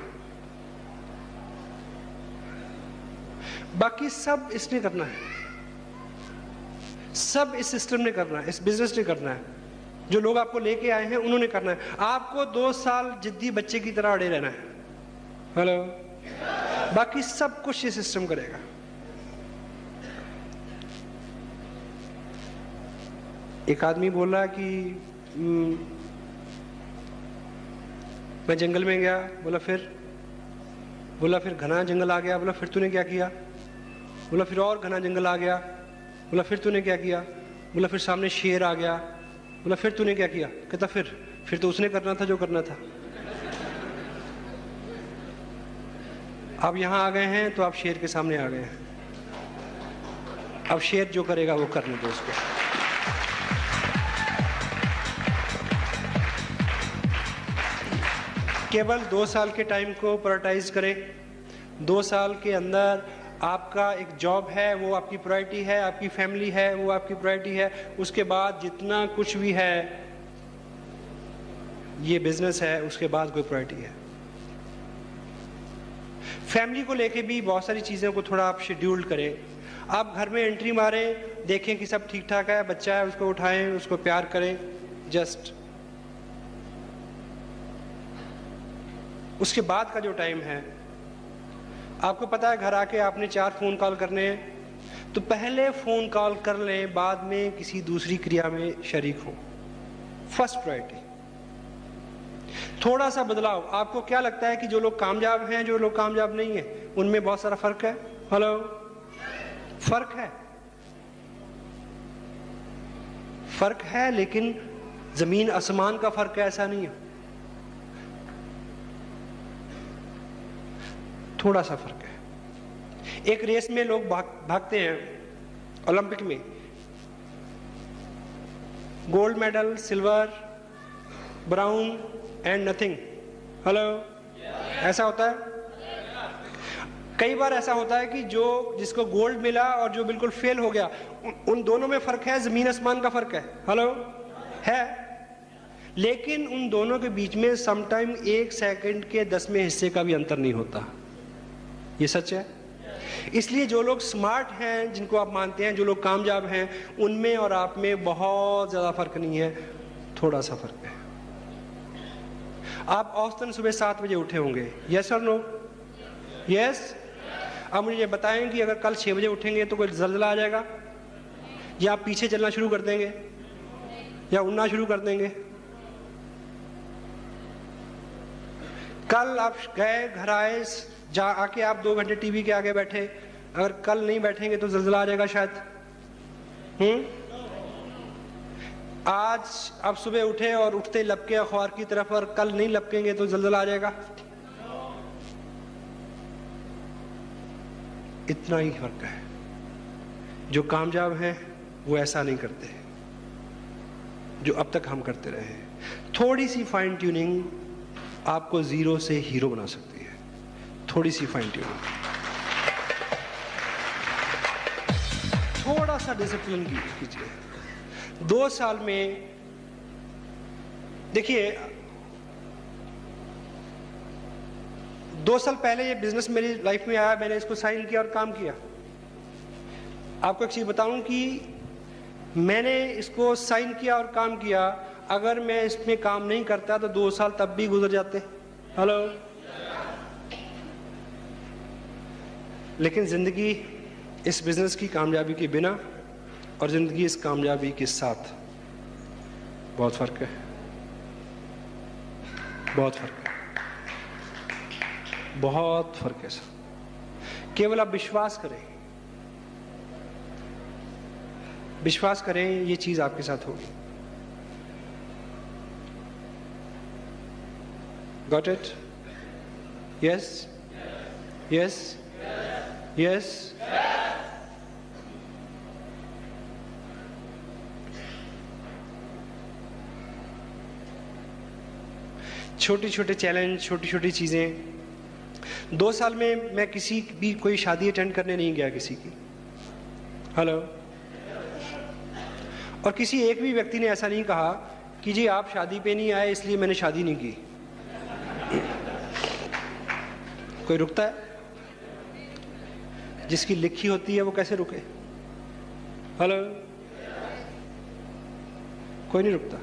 बाकी सब इसने करना है, सब इस सिस्टम ने करना है, इस बिजनेस ने करना है। जो लोग आपको लेके आए हैं उन्होंने करना है। आपको 2 साल जिद्दी बच्चे की तरह अड़े रहना है। हेलो। बाकी सब कुछ ये सिस्टम करेगा। एक आदमी बोल रहा है कि मैं जंगल में गया। बोला फिर घना जंगल आ गया। बोला फिर तूने क्या किया? बोला फिर और घना जंगल आ गया। बोला फिर तूने क्या किया? बोला फिर सामने शेर आ गया। बोला फिर तूने क्या किया? कहता फिर तो उसने करना था जो करना था। अब यहां आ गए हैं तो आप शेर के सामने आ गए हैं। अब शेर जो करेगा वो करने दो उसको। केवल 2 साल के टाइम को प्रायोरिटाइज करें। 2 साल के अंदर आपका एक जॉब है, वो आपकी प्रायोरिटी है। आपकी फैमिली है, वो आपकी प्रायोरिटी है। उसके बाद जितना कुछ भी है, ये बिजनेस है, उसके बाद कोई प्रायोरिटी है। फैमिली को लेके भी बहुत सारी चीज़ों को थोड़ा आप शेड्यूल करें। आप घर में एंट्री मारें, देखें कि सब ठीक ठाक है, बच्चा है, उसको उठाएं, उसको प्यार करें। जस्ट उसके बाद का जो टाइम है, आपको पता है घर आके आपने 4 फ़ोन कॉल करने हैं, तो पहले फ़ोन कॉल कर लें, बाद में किसी दूसरी क्रिया में शरीक हो। First priority. थोड़ा सा बदलाव। आपको क्या लगता है कि जो लोग कामयाब हैं, जो लोग कामयाब नहीं हैं, उनमें बहुत सारा फर्क है? हेलो। फर्क है, फर्क है, लेकिन जमीन आसमान का फर्क है, ऐसा नहीं है। थोड़ा सा फर्क है। एक रेस में लोग भागते हैं, ओलंपिक में, gold medal, silver, brown and nothing. Hello. ऐसा होता है। कई बार ऐसा होता है कि जिसको गोल्ड मिला और जो बिल्कुल फेल हो गया, उन दोनों में फर्क है, जमीन आसमान का फर्क है। हेलो। है, लेकिन उन दोनों के बीच में समटाइम 1 सेकंड के 10वें हिस्से का भी अंतर नहीं होता। ये सच है। इसलिए जो लोग स्मार्ट हैं, जिनको आप मानते हैं, जो लोग कामयाब हैं, उनमें और आप में बहुत ज्यादा फर्क नहीं है, थोड़ा सा फर्क है। आप औसतन सुबह 7 बजे उठे होंगे, यस और नो? यस। अब मुझे ये बताएं कि अगर कल 6 बजे उठेंगे तो कोई ज़ल्ज़ला आ जाएगा, या आप पीछे चलना शुरू कर देंगे, या उड़ना शुरू कर देंगे? कल आप गए, घर आए, आके आप 2 घंटे टीवी के आगे बैठे, अगर कल नहीं बैठेंगे तो ज़ल्ज़ला आ जाएगा शायद। आज आप सुबह उठे और उठते लपके अखबार की तरफ, और कल नहीं लपकेंगे तो ज़ल्ज़ला आ जाएगा। इतना ही फर्क है। जो कामयाब हैं वो ऐसा नहीं करते जो अब तक हम करते रहे। थोड़ी सी फाइन ट्यूनिंग आपको 0 से हीरो बना सकती है। थोड़ी सी फाइन ट्यूनिंग, थोड़ा सा डिसिप्लिन कीजिए। 2 साल में देखिए, 2 साल पहले ये बिजनेस मेरी लाइफ में आया, मैंने इसको साइन किया और काम किया। आपको एक चीज बताऊं कि मैंने इसको साइन किया और काम किया, अगर मैं इसमें काम नहीं करता तो 2 साल तब भी गुजर जाते। हेलो। लेकिन जिंदगी इस बिजनेस की कामयाबी के बिना और जिंदगी इस कामयाबी के साथ बहुत फर्क है, बहुत फर्क है, बहुत फर्क है सर। केवल आप विश्वास करें, विश्वास करें, ये चीज आपके साथ होगी। Got it? Yes, yes, yes. छोटे छोटे चैलेंज, छोटी छोटी चीजें। 2 साल में मैं किसी भी कोई शादी अटेंड करने नहीं गया किसी की। हेलो। और किसी एक भी व्यक्ति ने ऐसा नहीं कहा कि जी आप शादी पे नहीं आए इसलिए मैंने शादी नहीं की। कोई रुकता है? जिसकी लिखी होती है वो कैसे रुके? हेलो। कोई नहीं रुकता।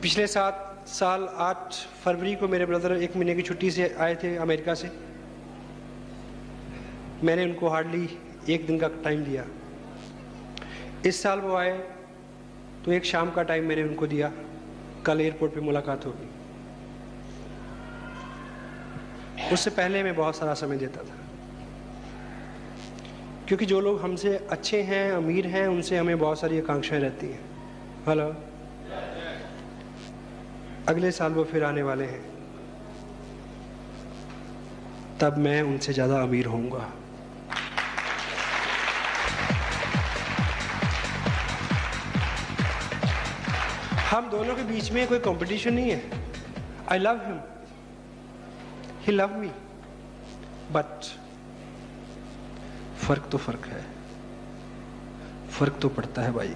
पिछले 7 साल 8 फरवरी को मेरे ब्रदर 1 महीने की छुट्टी से आए थे अमेरिका से। मैंने उनको हार्डली 1 दिन का टाइम दिया। इस साल वो आए तो एक शाम का टाइम मैंने उनको दिया। कल एयरपोर्ट पे मुलाकात होगी। उससे पहले मैं बहुत सारा समय देता था, क्योंकि जो लोग हमसे अच्छे हैं, अमीर हैं, उनसे हमें बहुत सारी आकांक्षाएं रहती हैं। हेलो। अगले साल वो फिर आने वाले हैं, तब मैं उनसे ज्यादा अमीर होऊंगा। हम दोनों के बीच में कोई कंपटीशन नहीं है। I love him, he love me, but फर्क तो फर्क है, फर्क तो पड़ता है भाई,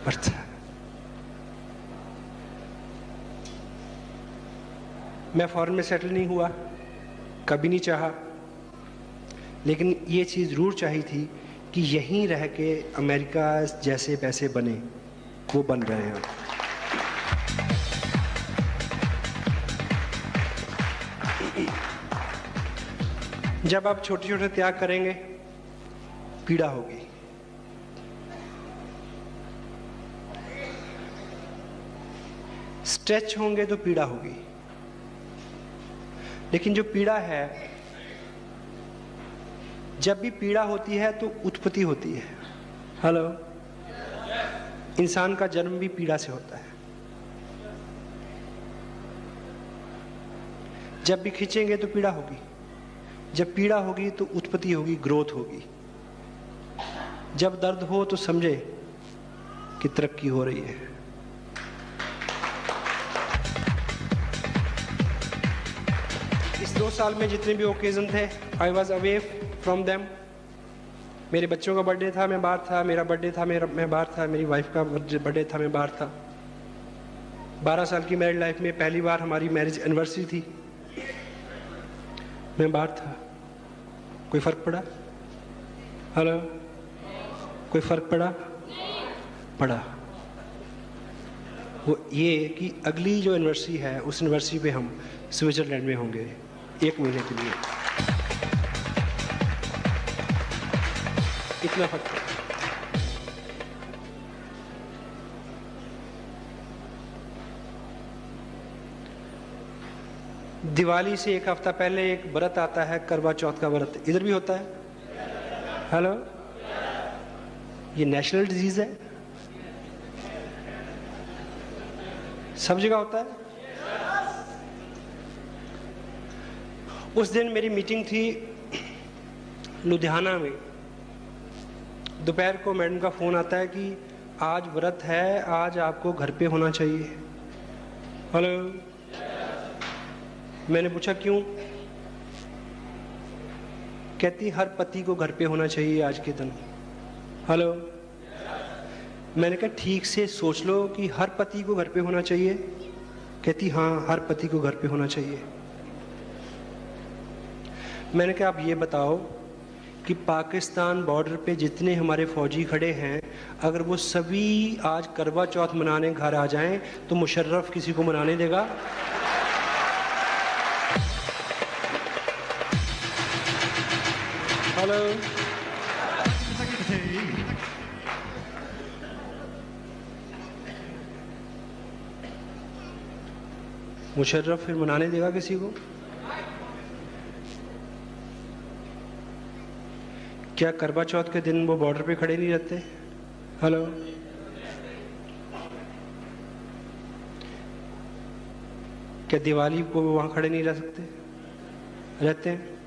पड़ता है। मैं फॉरेन में सेटल नहीं हुआ, कभी नहीं चाहा, लेकिन ये चीज जरूर चाहिए थी कि यहीं रह के अमेरिका जैसे पैसे बने, वो बन रहे हैं। जब आप छोटे छोटे त्याग करेंगे, पीड़ा होगी। स्ट्रेच होंगे तो पीड़ा होगी, लेकिन जो पीड़ा है, जब भी पीड़ा होती है तो उत्पत्ति होती है। हेलो। इंसान का जन्म भी पीड़ा से होता है। जब भी खींचेंगे तो पीड़ा होगी, जब पीड़ा होगी तो उत्पत्ति होगी, ग्रोथ होगी। जब दर्द हो तो समझे कि तरक्की हो रही है। इस 2 साल में जितने भी ओकेजन थे, I was away from them. मेरे बच्चों का बर्थडे था, मैं बाहर था। मेरा बर्थडे था, मैं बाहर था। मेरी वाइफ का बर्थडे था, मैं बाहर था। 12 साल की मैरिड लाइफ में पहली बार हमारी मैरिज एनिवर्सरी थी, मैं बाहर था। कोई फर्क पड़ा? हेलो। कोई फर्क पड़ा? पड़ा। वो ये कि अगली जो एनिवर्सरी है, उस एनिवर्सरी पे हम स्विट्जरलैंड में होंगे 1 महीने के लिए। इतना फर्क पड़ा। दिवाली से 1 हफ्ता पहले एक व्रत आता है, करवा चौथ का व्रत। इधर भी होता है। हेलो। ये नेशनल डिजीज है, सब जगह होता है। उस दिन मेरी मीटिंग थी लुधियाना में। दोपहर को मैडम का फोन आता है कि आज व्रत है, आज आपको घर पे होना चाहिए। हेलो। मैंने पूछा क्यों? कहती हर पति को घर पे होना चाहिए आज के दिन। हेलो। मैंने कहा ठीक से सोच लो कि हर पति को घर पे होना चाहिए। कहती हाँ, हर पति को घर पे होना चाहिए। मैंने कहा आप ये बताओ कि पाकिस्तान बॉर्डर पे जितने हमारे फौजी खड़े हैं, अगर वो सभी आज करवा चौथ मनाने घर आ जाएं तो मुशर्रफ किसी को मनाने देगा? हेलो, मुशर्रफ फिर मनाने देगा किसी को? क्या करवा चौथ के दिन वो बॉर्डर पे खड़े नहीं रहते? हेलो, क्या दिवाली को वो वहां खड़े नहीं रह सकते? रहते हैं।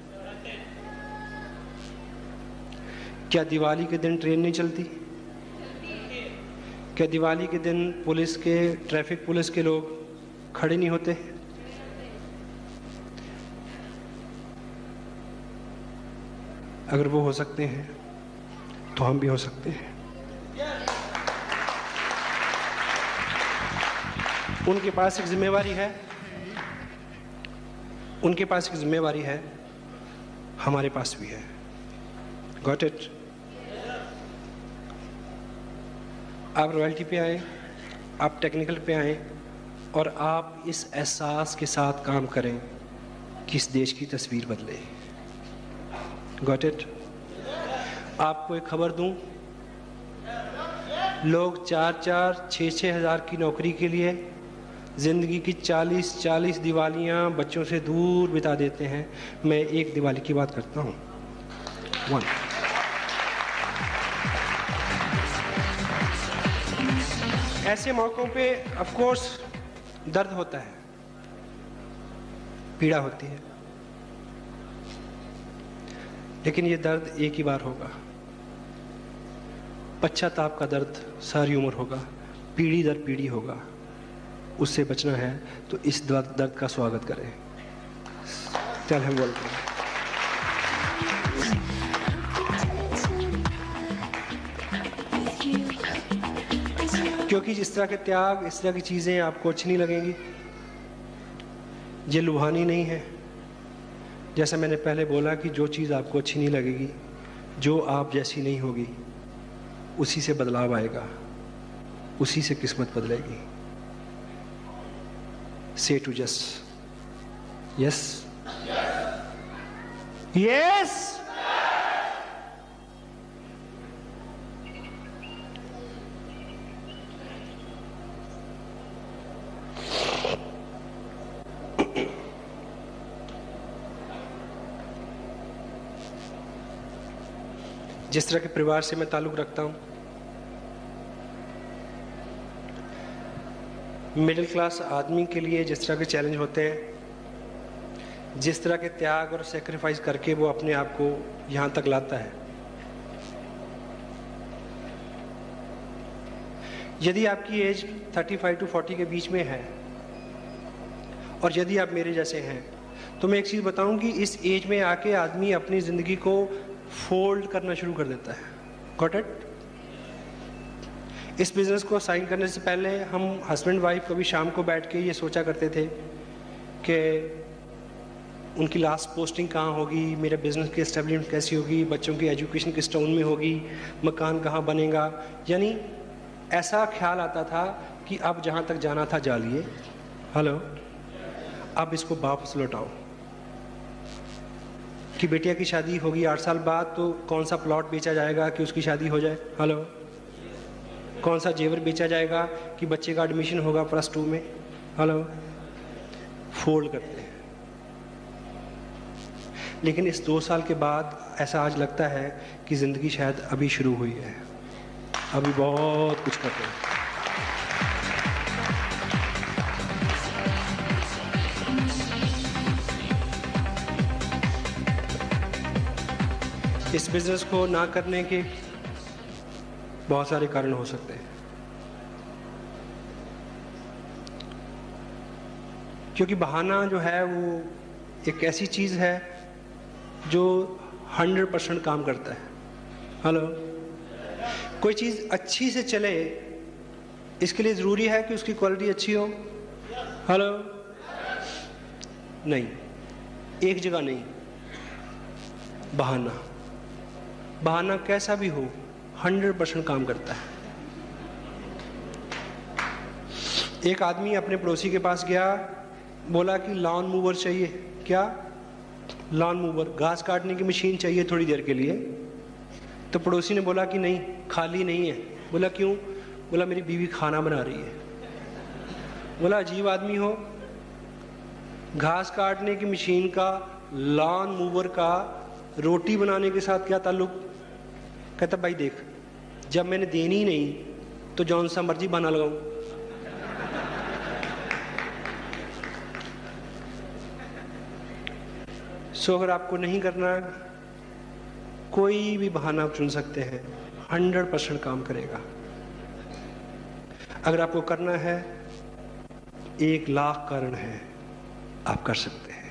क्या दिवाली के दिन ट्रेन नहीं चलती? क्या दिवाली के दिन पुलिस के, ट्रैफिक पुलिस के लोग खड़े नहीं होते? अगर वो हो सकते हैं तो हम भी हो सकते हैं। उनके पास एक जिम्मेवारी है, उनके पास एक जिम्मेवारी है, हमारे पास भी है। Got it? आप रॉयल्टी पे आए, आप टेक्निकल पे आए और आप इस एहसास के साथ काम करें कि इस देश की तस्वीर बदले। Got it? आपको एक खबर दूं, लोग 4-4, 6-6 हज़ार की नौकरी के लिए ज़िंदगी की 40-40 दिवालियां बच्चों से दूर बिता देते हैं। मैं एक दिवाली की बात करता हूं, 1। ऐसे मौक़ों पे ऑफ कोर्स दर्द होता है, पीड़ा होती है, लेकिन ये दर्द एक ही बार होगा। पश्चाताप का दर्द सारी उम्र होगा, पीढ़ी दर पीढ़ी होगा। उससे बचना है तो इस दर्द का स्वागत करें। चल हम बोलते हैं, क्योंकि जिस तरह के त्याग, इस तरह की चीज़ें आपको अच्छी नहीं लगेंगी। ये लुभानी नहीं है। जैसा मैंने पहले बोला कि जो चीज़ आपको अच्छी नहीं लगेगी, जो आप जैसी नहीं होगी, उसी से बदलाव आएगा, उसी से किस्मत बदलेगी। Say to just yes, yes. जिस तरह के परिवार से मैं ताल्लुक़ रखता हूँ, मिडिल क्लास आदमी के लिए जिस तरह के चैलेंज होते हैं, जिस तरह के त्याग और सेक्रीफाइस करके वो अपने आप को यहाँ तक लाता है, यदि आपकी एज 35 to 40 के बीच में है और यदि आप मेरे जैसे हैं, तो मैं एक चीज़ बताऊं कि इस एज में आके आदमी अपनी ज़िंदगी को फोल्ड करना शुरू कर देता है। Got it? इस बिज़नेस को साइन करने से पहले हम हस्बैंड वाइफ कभी शाम को बैठ के ये सोचा करते थे कि उनकी लास्ट पोस्टिंग कहाँ होगी, मेरे बिज़नेस की एस्टेब्लिशमेंट कैसी होगी, बच्चों की एजुकेशन किस टाउन में होगी, मकान कहाँ बनेगा। यानी ऐसा ख्याल आता था कि अब जहाँ तक जाना था जा लिए। हेलो, अब इसको वापस लौटाओ कि बेटिया की शादी होगी 8 साल बाद, तो कौन सा प्लॉट बेचा जाएगा कि उसकी शादी हो जाए। हेलो, कौन सा जेवर बेचा जाएगा कि बच्चे का एडमिशन होगा +2 में। हेलो, फोल्ड करते हैं। लेकिन इस 2 साल के बाद ऐसा आज लगता है कि ज़िंदगी शायद अभी शुरू हुई है, अभी बहुत कुछ करते हैं। इस बिज़नेस को ना करने के बहुत सारे कारण हो सकते हैं, क्योंकि बहाना जो है वो एक ऐसी चीज़ है जो 100% काम करता है। हेलो, कोई चीज अच्छी से चले इसके लिए जरूरी है कि उसकी क्वालिटी अच्छी हो? हेलो? नहीं, एक जगह नहीं। बहाना, बहाना कैसा भी हो 100% काम करता है। एक आदमी अपने पड़ोसी के पास गया, बोला कि लॉन मूवर चाहिए। क्या? लॉन मूवर, घास काटने की मशीन चाहिए थोड़ी देर के लिए। तो पड़ोसी ने बोला कि नहीं, खाली नहीं है। बोला क्यों? बोला मेरी बीवी खाना बना रही है। बोला अजीब आदमी हो, घास काटने की मशीन का, लॉन मूवर का रोटी बनाने के साथ क्या ताल्लुक? कहता भाई देख, जब मैंने देनी ही नहीं तो जौन सा मर्जी बना लगाऊं। सो अगर आपको नहीं करना, कोई भी बहाना आप चुन सकते हैं, 100% काम करेगा। अगर आपको करना है, 1 लाख कारण है, आप कर सकते हैं।